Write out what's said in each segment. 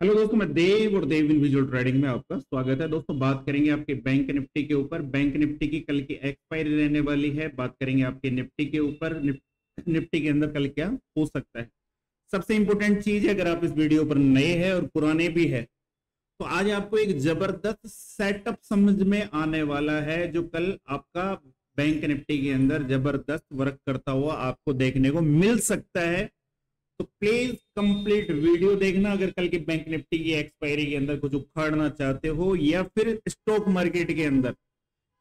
Hello दोस्तों, मैं देव और देव इंडिविजुअल ट्रेडिंग में आपका स्वागत है। दोस्तों, बात करेंगे आपके बैंक निफ्टी के ऊपर। बैंक निफ्टी की कल की एक्सपायरी रहने वाली है। बात करेंगे आपके निफ्टी के ऊपर। निफ्टी के अंदर कल क्या हो सकता है। सबसे इंपॉर्टेंट चीज है, अगर आप इस वीडियो पर नए हैं और पुराने भी है तो आज आपको एक जबरदस्त सेटअप समझ में आने वाला है, जो कल आपका बैंक निफ्टी के अंदर जबरदस्त वर्क करता हुआ आपको देखने को मिल सकता है। तो प्लीज कंप्लीट वीडियो देखना। अगर कल की बैंक निफ्टी की एक्सपायरी के अंदर कुछ उखाड़ना चाहते हो या फिर स्टॉक मार्केट के अंदर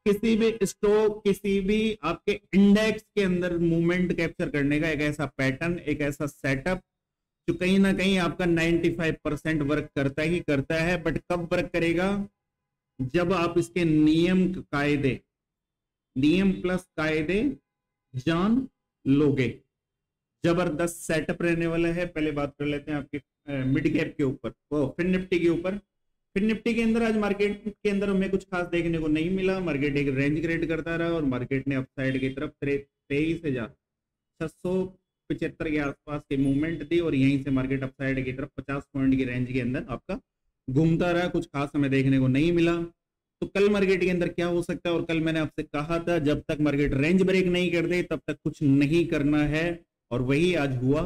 किसी भी स्टॉक, किसी भी आपके इंडेक्स के अंदर मूवमेंट कैप्चर करने का एक ऐसा पैटर्न, एक ऐसा सेटअप जो कहीं ना कहीं आपका 95% वर्क करता ही करता है। बट कब वर्क करेगा? जब आप इसके नियम प्लस कायदे जान लोगे। जबरदस्त सेटअप रहने वाला है। पहले बात कर लेते हैं आपके मिड कैप के ऊपर, वो फिन निफ्टी के ऊपर। फिन निफ्टी के अंदर आज मार्केट के अंदर हमें कुछ खास देखने को नहीं मिला। मार्केट एक रेंज क्रिएट करता रहा और मार्केट ने अपसाइड की तरफ 23,675 के आसपास की मूवमेंट दी और यहीं से मार्केट अपसाइड की तरफ 50 पॉइंट की रेंज के अंदर आपका घूमता रहा। कुछ खास हमें देखने को नहीं मिला। तो कल मार्केट के अंदर क्या हो सकता है, और कल मैंने आपसे कहा था जब तक मार्केट रेंज ब्रेक नहीं कर दे तब तक कुछ नहीं करना है, और वही आज हुआ।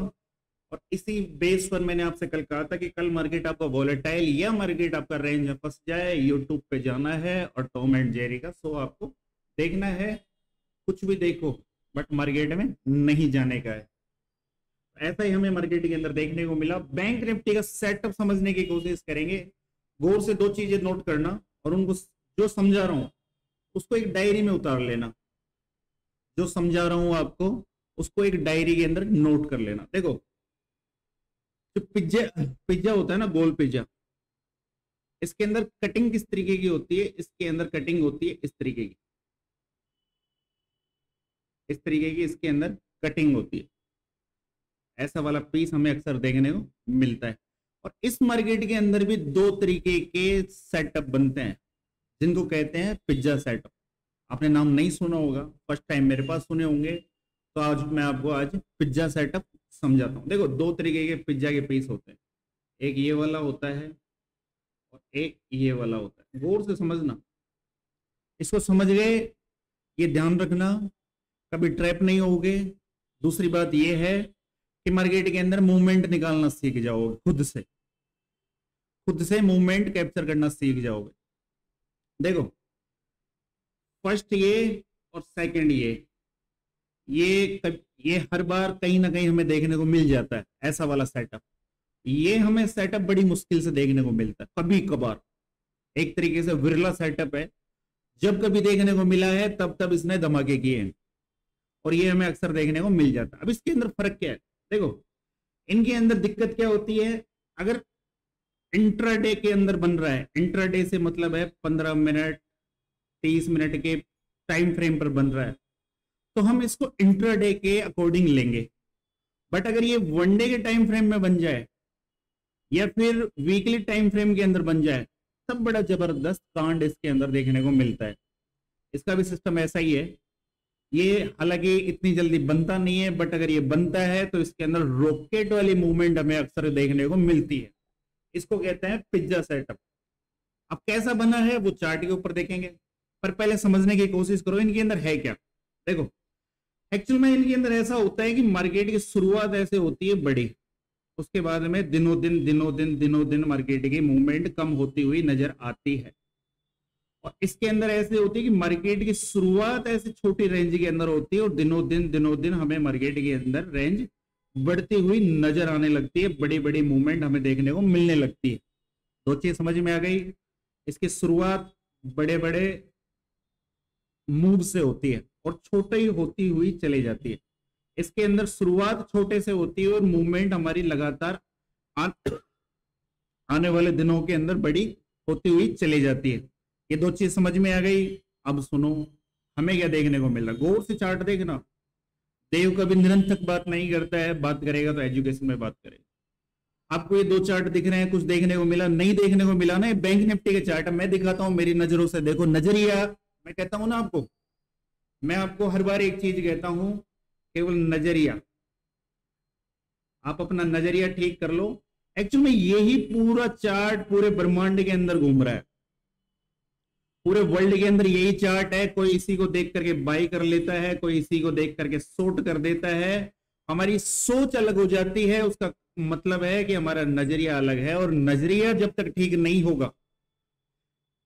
और इसी बेस पर मैंने आपसे कल कहा था कि कल मार्केट आपका वॉलेटाइल या मार्केट आपका रेंज में फंस जाए, यूट्यूब पे जाना है और टॉम एंड जेरी का शो आपको देखना है। कुछ भी देखो बट मार्केट में नहीं जाने का है। ऐसा ही हमें मार्केट के अंदर देखने को मिला। बैंक निफ्टी का सेटअप समझने की कोशिश करेंगे। गौर से दो चीजें नोट करना और उनको जो समझा रहा हूं उसको एक डायरी में उतार लेना। जो समझा रहा हूं आपको उसको एक डायरी के अंदर नोट कर लेना। देखो, जो पिज्जा पिज्जा होता है ना, गोल पिज्जा, इसके अंदर कटिंग किस तरीके की होती है? इसके अंदर कटिंग होती है इस तरीके की, इस तरीके की इसके अंदर कटिंग होती है। ऐसा वाला पीस हमें अक्सर देखने को मिलता है। और इस मार्केट के अंदर भी दो तरीके के सेटअप बनते हैं जिनको कहते हैं पिज्जा सेटअप। आपने नाम नहीं सुना होगा, फर्स्ट टाइम मेरे पास सुने होंगे, तो आज मैं आपको आज पिज्जा सेटअप समझाता हूं। देखो, दो तरीके के पिज्जा के पीस होते हैं। एक ये वाला होता है और एक ये वाला होता है। गौर से समझना। इसको समझ गए? ये ध्यान रखना, कभी ट्रैप नहीं होगे। दूसरी बात ये है कि मार्केट के अंदर मूवमेंट निकालना सीख जाओगे। खुद से मूवमेंट कैप्चर करना सीख जाओगे। देखो, फर्स्ट ये और सेकंड ये हर बार कहीं ना कहीं हमें देखने को मिल जाता है। ऐसा वाला सेटअप, ये हमें सेटअप बड़ी मुश्किल से देखने को मिलता है, कभी कभार। एक तरीके से विरला सेटअप है। जब कभी देखने को मिला है तब तब इसने धमाके किए हैं और ये हमें अक्सर देखने को मिल जाता है। अब इसके अंदर फर्क क्या है? देखो, इनके अंदर दिक्कत क्या होती है? अगर इंट्राडे के अंदर बन रहा है, इंट्राडे से मतलब है 15 मिनट 30 मिनट के टाइम फ्रेम पर बन रहा है, तो हम इसको इंट्राडे के अकॉर्डिंग लेंगे। बट अगर ये वनडे के टाइम फ्रेम में बन जाए या फिर वीकली टाइम फ्रेम के अंदर बन जाए, तब बड़ा जबरदस्त कांड इसके अंदर देखने को मिलता है। इसका भी सिस्टम ऐसा ही है। ये हालांकि इतनी जल्दी बनता नहीं है, बट अगर ये बनता है तो इसके अंदर रॉकेट वाली मूवमेंट हमें अक्सर देखने को मिलती है। इसको कहते हैं पिज्जा सेटअप। अब कैसा बना है वो चार्ट के ऊपर देखेंगे, पर पहले समझने की कोशिश करो इनके अंदर है क्या। देखो, एक्चुअल में इनके अंदर ऐसा होता है कि मार्केट की शुरुआत ऐसे होती है बड़ी, उसके बाद में दिनों दिन मार्केट की मूवमेंट कम होती हुई नजर आती है। और इसके अंदर ऐसे होती है कि मार्केट की शुरुआत ऐसे छोटी रेंज के अंदर होती है और दिनों दिन हमें मार्केट के अंदर रेंज बढ़ती हुई नजर आने लगती है। बड़ी बड़ी मूवमेंट हमें देखने को मिलने लगती है। दो चीज समझ में आ गई। इसकी शुरुआत बड़े बड़े मूव से होती है और छोटी होती हुई चली जाती है। इसके अंदर शुरुआत छोटे से होती है और मूवमेंट हमारी लगातार आने वाले दिनों के अंदर बड़ी होती हुई चली जाती है। ये दो चीज समझ में आ गई। अब सुनो, हमें क्या देखने को मिल रहा है। गौर से चार्ट देखना। देव कभी निरंतर बात नहीं करता है, बात करेगा तो एजुकेशन में बात करेगा। आपको ये दो चार्ट दिख रहे हैं, कुछ देखने को मिला? नहीं देखने को मिला ना। बैंक निफ्टी के चार्ट मैं दिखाता हूं मेरी नजरों से। देखो, नजरिया मैं कहता हूं ना आपको, मैं आपको हर बार एक चीज कहता हूं, केवल नजरिया। आप अपना नजरिया ठीक कर लो एक्चुअल में यही पूरा चार्ट पूरे ब्रह्मांड के अंदर घूम रहा है, पूरे वर्ल्ड के अंदर यही चार्ट है। कोई इसी को देख करके बाई कर लेता है, कोई इसी को देख करके शॉर्ट कर देता है। हमारी सोच अलग हो जाती है, उसका मतलब है कि हमारा नजरिया अलग है, और नजरिया जब तक ठीक नहीं होगा,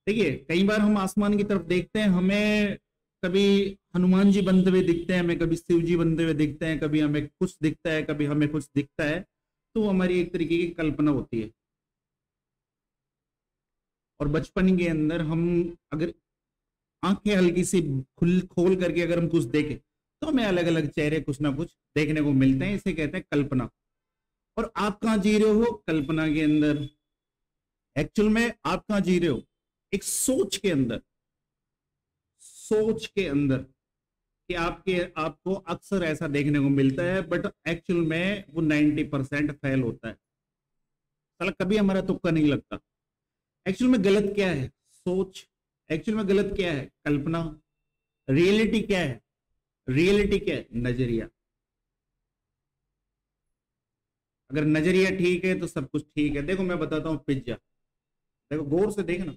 देखिए कई बार हम आसमान की तरफ देखते हैं, हमें कभी हनुमान जी बनते हुए दिखते हैं, हमें कभी शिव जी बनते हुए दिखते हैं, कभी हमें कुछ दिखता है, कभी हमें कुछ दिखता है, तो वो हमारी एक तरीके की कल्पना होती है। और बचपन के अंदर हम अगर आंखें हल्की सी खुल खोल करके अगर हम कुछ देखें, तो हमें अलग अलग चेहरे कुछ ना कुछ देखने को मिलते हैं, इसे कहते हैं कल्पना। और आप कहाँ जी रहे हो? कल्पना के अंदर। एक्चुअल में आप कहाँ जी रहे हो? एक सोच के अंदर, सोच के अंदर, कि आपको अक्सर ऐसा देखने को मिलता है, बट एक्चुअल में वो 90% फेल होता है। साला कभी हमारा तुक्का नहीं लगता। एक्चुअल में गलत क्या है? सोच। एक्चुअल में गलत क्या है? कल्पना। रियलिटी क्या है? रियलिटी क्या है? नजरिया। अगर नजरिया ठीक है तो सब कुछ ठीक है। देखो मैं बताता हूँ, पिज्जा, देखो गौर से देखना,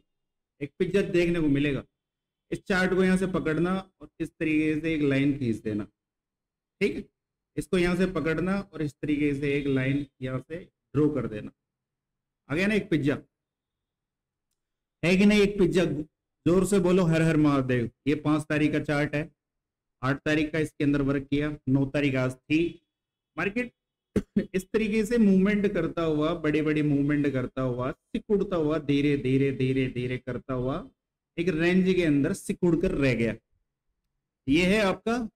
एक पिज्जा देखने को मिलेगा। इस चार्ट को यहां से पकड़ना और इस तरीके से एक लाइन खींच देना, ठीक है। इसको यहां से पकड़ना और इस तरीके से एक लाइन यहां से ड्रॉ कर देना। आ गया ना एक पिज्जा, है कि नहीं? एक पिज्जा। जोर से बोलो हर हर महादेव। ये 5 तारीख का चार्ट है, 8 तारीख का इसके अंदर वर्क किया, 9 तारीख आज थी। मार्केट इस तरीके से मूवमेंट करता हुआ, बड़ी बड़ी मूवमेंट करता हुआ, सिकुड़ता हुआ, धीरे धीरे धीरे धीरे करता हुआ एक रेंज के अंदर सिकुड़ कर रह गया। ये है आपका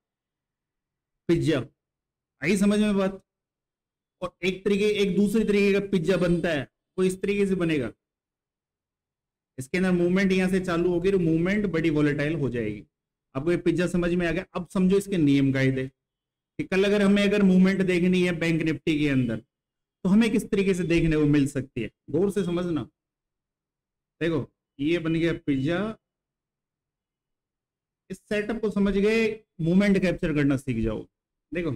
पिज्जा। आई समझ में बात? और एक दूसरी तरीके का पिज्जा बनता है, वो इस तरीके से बनेगा। इसके अंदर मूवमेंट यहां से चालू होगी तो मूवमेंट बड़ी वोलेटाइल हो जाएगी। आपको ये पिज्जा समझ में आ गया? अब समझो इसके नियम कायदे कि कल अगर मूवमेंट देखनी है बैंक निफ्टी के अंदर, तो हमें किस तरीके से देखने को मिल सकती है। गौर से समझना। देखो ये बन गया पिज्जा। इस सेटअप को समझ गए, मूवमेंट कैप्चर करना सीख जाओ। देखो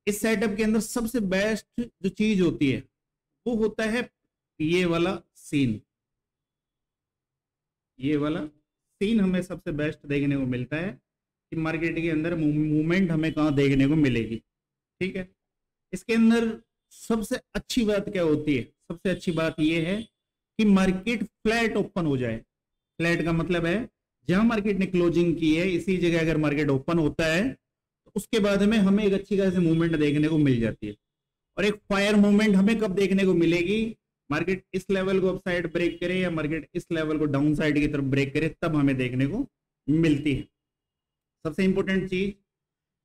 इस सेटअप के अंदर सबसे बेस्ट जो चीज होती है वो होता है ये वाला सीन। ये वाला सीन हमें सबसे बेस्ट देखने को मिलता है कि मार्केट के अंदर मूवमेंट हमें कहाँ देखने को मिलेगी, ठीक है। इसके अंदर सबसे अच्छी बात क्या होती है? सबसे अच्छी बात यह है कि मार्केट फ्लैट ओपन हो जाए। फ्लैट का मतलब है जहां मार्केट ने क्लोजिंग की है इसी जगह अगर मार्केट ओपन होता है तो उसके बाद में हमें एक अच्छी खासी मूवमेंट देखने को मिल जाती है। और एक फायर मूवमेंट हमें कब देखने को मिलेगी? मार्केट इस लेवल को अप साइड ब्रेक करे या मार्केट इस लेवल को डाउन साइड की तरफ ब्रेक करे, तब हमें देखने को मिलती है। सबसे इंपॉर्टेंट चीज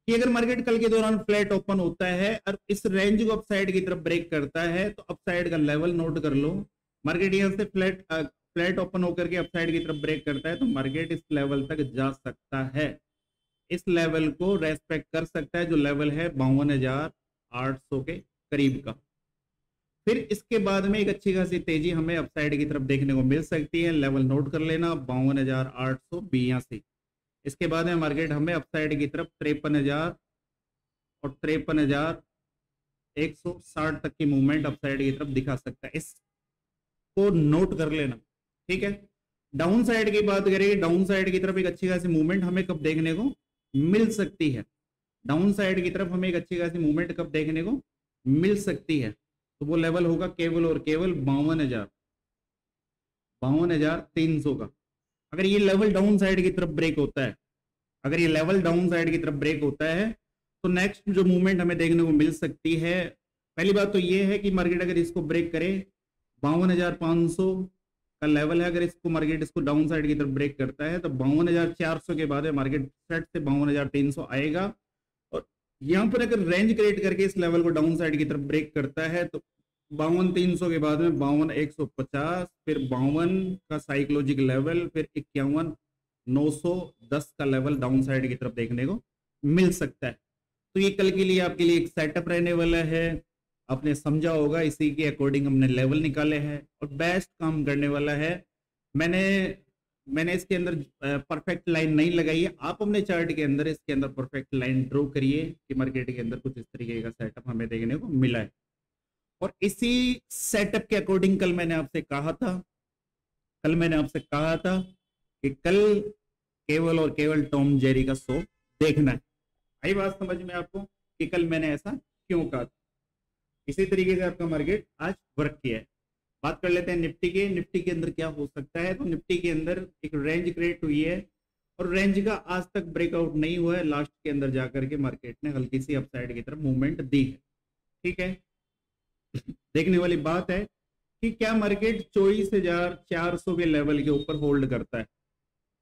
कि अगर मार्केट कल के दौरान फ्लैट ओपन होता है और इस रेंज को अप साइड की तरफ ब्रेक करता है तो अप साइड का लेवल नोट कर लो। मार्केट यहां से फ्लैट ओपन होकर के अप साइड की तरफ ब्रेक करता है तो मार्केट इस लेवल तक जा सकता है, इस लेवल को रेस्पेक्ट कर सकता है, जो लेवल है 52,800 के करीब का। फिर इसके बाद में एक अच्छी खासी तेजी हमें अपसाइड की तरफ देखने को मिल सकती है। लेवल नोट कर लेना 52,882। इसके बाद में मार्केट हमें अपसाइड की तरफ 53,000 और 53,160 तक की मूवमेंट अपसाइड की तरफ दिखा सकता है। इसको नोट कर लेना, ठीक है। डाउन साइड की बात करेंगे, डाउन साइड की तरफ एक अच्छी खासी मूवमेंट हमें कब देखने को मिल सकती है? डाउन साइड की तरफ हमें एक अच्छी खासी मूवमेंट कब देखने को मिल सकती है? तो वो लेवल होगा केवल और केवल 52,300 का। अगर ये लेवल डाउन साइड की तरफ ब्रेक होता है, अगर ये लेवल डाउन साइड की तरफ ब्रेक होता है तो नेक्स्ट जो मूवमेंट हमें देखने को मिल सकती है, पहली बात तो ये है कि मार्केट अगर इसको ब्रेक करे 52,500 का लेवल है, अगर इसको मार्केट इसको डाउन साइड की तरफ ब्रेक करता है तो 52,400 के बाद मार्केट सेट से 52,300 आएगा। और यहाँ पर अगर रेंज क्रिएट करके इस लेवल को डाउन साइड की तरफ ब्रेक करता है तो 52,300 के बाद में 52,150, फिर 52 का साइकोलॉजिक लेवल, फिर 51,910 का लेवल डाउन साइड की तरफ देखने को मिल सकता है। तो ये कल के लिए आपके लिए एक सेटअप रहने वाला है। आपने समझा होगा, इसी के अकॉर्डिंग हमने लेवल निकाले हैं और बेस्ट काम करने वाला है। मैंने इसके अंदर परफेक्ट लाइन नहीं लगाई है, आप अपने चार्ट के अंदर इसके अंदर परफेक्ट लाइन ड्रॉ करिए कि मार्केट के अंदर कुछ इस तरीके का सेटअप हमें देखने को मिला है। और इसी सेटअप के अकॉर्डिंग कल मैंने आपसे कहा था कि कल केवल और केवल टॉम जेरी का शो देखना है। आई बात समझ में आपको कि कल मैंने ऐसा क्यों कहा था। इसी तरीके से आपका मार्केट आज वर्क किया है। बात कर लेते हैं निफ्टी के अंदर क्या हो सकता है। तो निफ्टी के अंदर एक रेंज क्रिएट हुई है और रेंज का आज तक ब्रेकआउट नहीं हुआ है। लास्ट के अंदर जाकर के मार्केट ने हल्की सी अपसाइड की तरफ मूवमेंट दी है। ठीक है, देखने वाली बात है कि क्या मार्केट 24,400 के लेवल के ऊपर होल्ड करता है।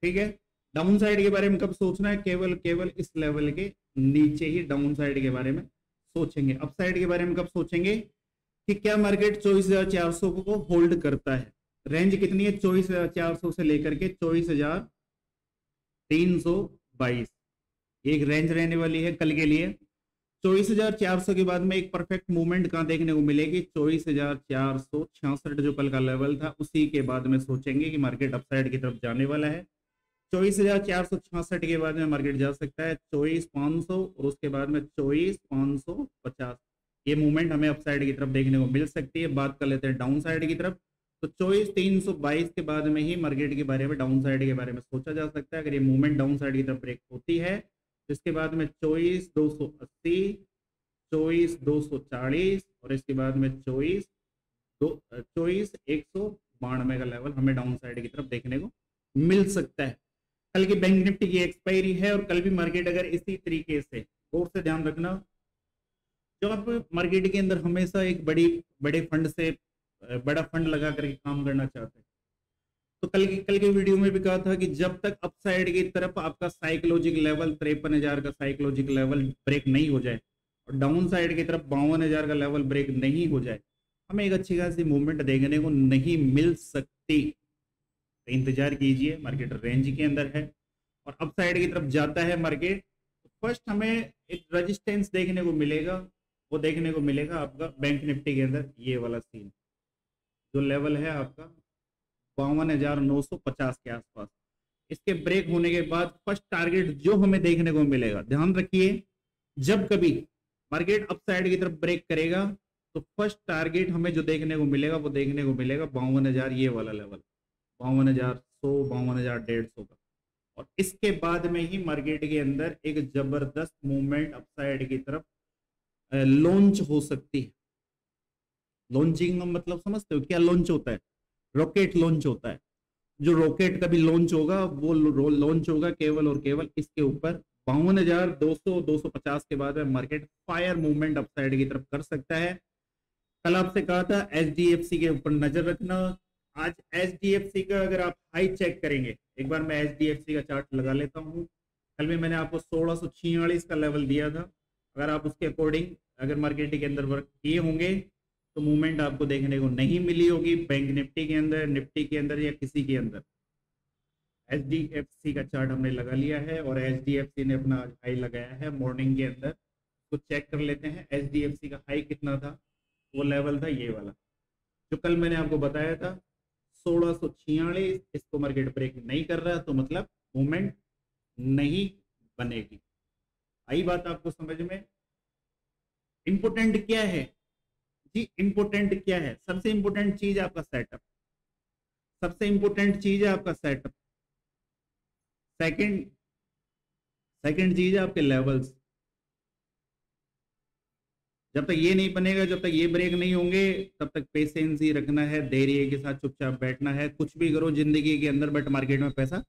ठीक है, डाउन साइड के बारे में कब सोचना है, केवल इस लेवल के नीचे ही डाउन साइड के बारे में सोचेंगे। अप साइड के बारे में कब सोचेंगे कि क्या मार्केट 24,400 को होल्ड करता है। रेंज कितनी है, 24,400 से लेकर के 24,322 एक रेंज रहने वाली है कल के लिए। 24,400 के बाद में एक परफेक्ट मूवमेंट कहां देखने को मिलेगी, 24,466 जो कल का लेवल था उसी के बाद में सोचेंगे कि मार्केट अपसाइड की तरफ जाने वाला है। 24,466 के बाद में मार्केट जा सकता है 24,500 और उसके बाद में 24,550। ये मूवमेंट हमें अपसाइड की तरफ देखने को मिल सकती है। बात कर लेते हैं डाउन साइड की तरफ, तो 24,322 के बाद में ही मार्केट के बारे में डाउन साइड के बारे में सोचा जा सकता है। अगर ये मूवमेंट डाउन साइड की तरफ ब्रेक होती है तो इसके बाद में 24,280, 24,240 और इसके बाद में 24,192 का लेवल हमें डाउन साइड की तरफ देखने को मिल सकता है। कल की बैंक निफ्टी की एक्सपायरी है और कल भी मार्केट अगर इसी तरीके से, गौर से ध्यान रखना, जो आप मार्केट के अंदर हमेशा एक बड़े फंड से बड़ा फंड लगा करके काम करना चाहते हैं, तो कल के वीडियो में भी कहा था कि जब तक अपसाइड की तरफ आपका साइकोलॉजिक लेवल 53,000 का साइकोलॉजिक लेवल ब्रेक नहीं हो जाए और डाउन साइड की तरफ 52,000 का लेवल ब्रेक नहीं हो जाए, हमें एक अच्छी खासी मूवमेंट देखने को नहीं मिल सकती। तो इंतजार कीजिए, मार्केट रेंज के अंदर है और अपसाइड की तरफ जाता है मार्केट। फर्स्ट हमें एक रेजिस्टेंस देखने को मिलेगा, वो देखने को मिलेगा आपका बैंक निफ्टी के अंदर ये वाला सीन, जो लेवल है आपका 52,950 के आसपास। इसके ब्रेक होने के बाद फर्स्ट टारगेट जो हमें देखने को मिलेगा, ध्यान रखिए, जब कभी मार्केट अपसाइड की तरफ ब्रेक करेगा तो फर्स्ट टारगेट हमें जो देखने को मिलेगा वो देखने को मिलेगा 52,000, ये वाला लेवल 52,100, 52,150 का। और इसके बाद में ही मार्केट के अंदर एक जबरदस्त मूवमेंट अपसाइड की तरफ लॉन्च हो सकती है। लॉन्चिंग का मतलब समझते हो क्या लॉन्च होता है? रॉकेट लॉन्च होता है। जो रॉकेट का भी लॉन्च होगा वो लॉन्च होगा केवल और केवल इसके ऊपर 52,200, 250 के बाद में मार्केट फायर मूवमेंट अपसाइड की तरफ कर सकता है। कल आपसे कहा था एचडीएफसी के ऊपर नजर रखना। आज एचडीएफसी का अगर आप हाई चेक करेंगे, एक बार मैं एचडीएफसी का चार्ट लगा लेता हूं। कल भी मैंने आपको 1646 का लेवल दिया था। अगर आप उसके अकॉर्डिंग अगर मार्केट के अंदर वर्क किए होंगे तो मूवमेंट आपको देखने को नहीं मिली होगी बैंक निफ्टी के अंदर, निफ्टी के अंदर या किसी के अंदर। एचडीएफसी का चार्ट हमने लगा लिया है और एचडीएफसी ने अपना हाई लगाया है मॉर्निंग के अंदर। तो चेक कर लेते हैं एचडीएफसी का हाई कितना था। वो लेवल था ये वाला जो कल मैंने आपको बताया था 1646। इसको मार्केट ब्रेक नहीं कर रहा तो मतलब मूवमेंट नहीं बनेगी। आई बात आपको समझ में? इंपोर्टेंट क्या है जी? इंपोर्टेंट क्या है? सबसे इंपोर्टेंट चीज आपका सेटअप, सबसे इंपोर्टेंट चीज है आपका सेटअप। सेकंड चीज है आपके लेवल्स। जब तक ये नहीं बनेगा, जब तक ये ब्रेक नहीं होंगे, तब तक पेशेंस ही रखना है, धैर्य के साथ चुपचाप बैठना है। कुछ भी करो जिंदगी के अंदर बट मार्केट में पैसा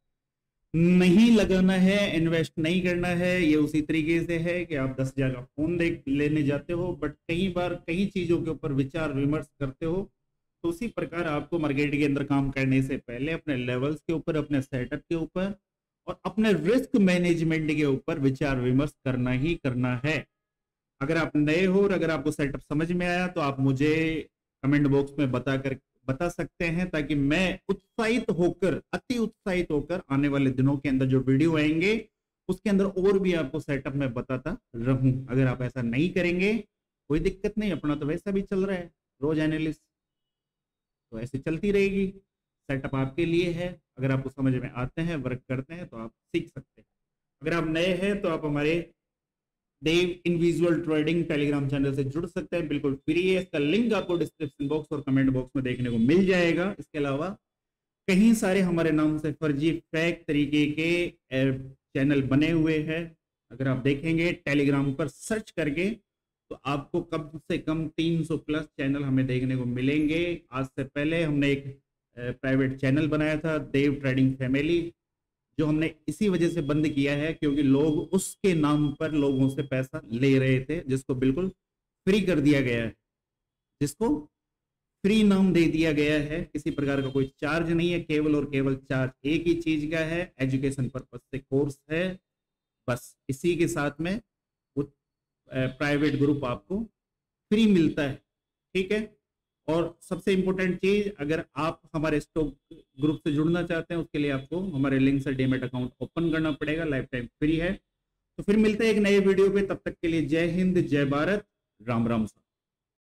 नहीं लगाना है, इन्वेस्ट नहीं करना है। ये उसी तरीके से है कि आप 10,000 का फोन लेने जाते हो बट कई बार कई चीजों के ऊपर विचार विमर्श करते हो। तो उसी प्रकार आपको मार्केट के अंदर काम करने से पहले अपने लेवल्स के ऊपर, अपने सेटअप के ऊपर और अपने रिस्क मैनेजमेंट के ऊपर विचार विमर्श करना ही करना है। अगर आप नए हो और अगर आपको सेटअप समझ में आया तो आप मुझे कमेंट बॉक्स में बता सकते हैं, ताकि मैं उत्साहित होकर, अति उत्साहित होकर आने वाले दिनों के अंदर जो वीडियो आएंगे उसके अंदर और भी आपको सेटअप में बताता रहूं। अगर आप ऐसा नहीं करेंगे कोई दिक्कत नहीं, अपना तो वैसा भी चल रहा है रोज एनालिस्ट, तो ऐसे चलती रहेगी। सेटअप आपके लिए है, अगर आपको समझ में आते हैं, वर्क करते हैं तो आप सीख सकते हैं। अगर आप नए हैं तो आप हमारे देव इंडिविजुअल ट्रेडिंग टेलीग्राम चैनल से जुड़ सकते हैं, बिल्कुल फ्री है। इसका लिंक आपको डिस्क्रिप्शन बॉक्स और कमेंट बॉक्स में देखने को मिल जाएगा। इसके अलावा कहीं सारे हमारे नाम से फर्जी फेक तरीके के चैनल बने हुए हैं, अगर आप देखेंगे टेलीग्राम पर सर्च करके तो आपको कम से कम 300 प्लस चैनल हमें देखने को मिलेंगे। आज से पहले हमने एक प्राइवेट चैनल बनाया था देव ट्रेडिंग फैमिली, जो हमने इसी वजह से बंद किया है क्योंकि लोग उसके नाम पर लोगों से पैसा ले रहे थे, जिसको बिल्कुल फ्री कर दिया गया है, जिसको फ्री नाम दे दिया गया है। किसी प्रकार का कोई चार्ज नहीं है, केवल और केवल चार्ज एक ही चीज का है, एजुकेशन पर्पज से कोर्स है, बस इसी के साथ में वो प्राइवेट ग्रुप आपको फ्री मिलता है, ठीक है। और सबसे इंपॉर्टेंट चीज, अगर आप हमारे स्टॉक ग्रुप से जुड़ना चाहते हैं उसके लिए आपको हमारे लिंक से डीमैट अकाउंट ओपन करना पड़ेगा, लाइफ टाइम फ्री है। तो फिर मिलते हैं एक नए वीडियो पे, तब तक के लिए जय हिंद, जय भारत, राम राम।